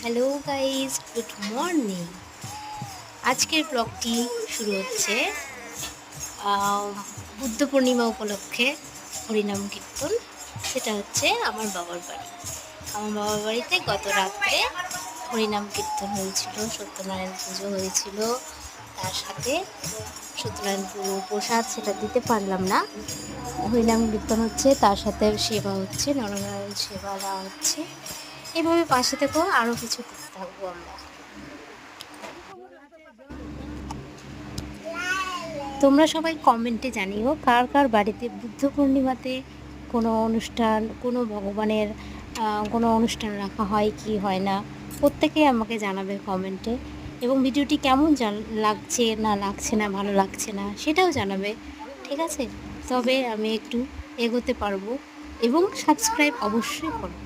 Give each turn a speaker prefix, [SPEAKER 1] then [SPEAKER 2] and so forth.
[SPEAKER 1] Hello guys, good morning. আজকের ব্লগটি শুরু হচ্ছে বুদ্ধ পূর্ণিমা উপলক্ষে হরিনাম কীর্তন। সেটা হচ্ছে আমার বাবার বাড়ি। আমার বাবার বাড়িতে গত রাত্রে হরিনাম কীর্তন হয়েছিল, সত্যনারায়ণ পুজো হয়েছিল। তার সাথে সত্যনারায়ণ প্রসাদ সেটা দিতে পারলাম না। হরিনাম কীর্তন হচ্ছে, তার সাথে সেবা হচ্ছে, নরনারায়ণ সেবা দেওয়া হচ্ছে। এভাবে পাশে থেকেও আরও কিছু করতে থাকবো আমরা। তোমরা সবাই কমেন্টে জানিও কার কার বাড়িতে বুদ্ধ পূর্ণিমাতে কোনো অনুষ্ঠান, কোনো ভগবানের কোনো অনুষ্ঠান রাখা হয় কি হয় না, প্রত্যেকেই আমাকে জানাবে কমেন্টে। এবং ভিডিওটি কেমন লাগছে না লাগছে না, ভালো লাগছে না সেটাও জানাবে, ঠিক আছে? তবে আমি একটু এগোতে পারবো। এবং সাবস্ক্রাইব অবশ্যই করো।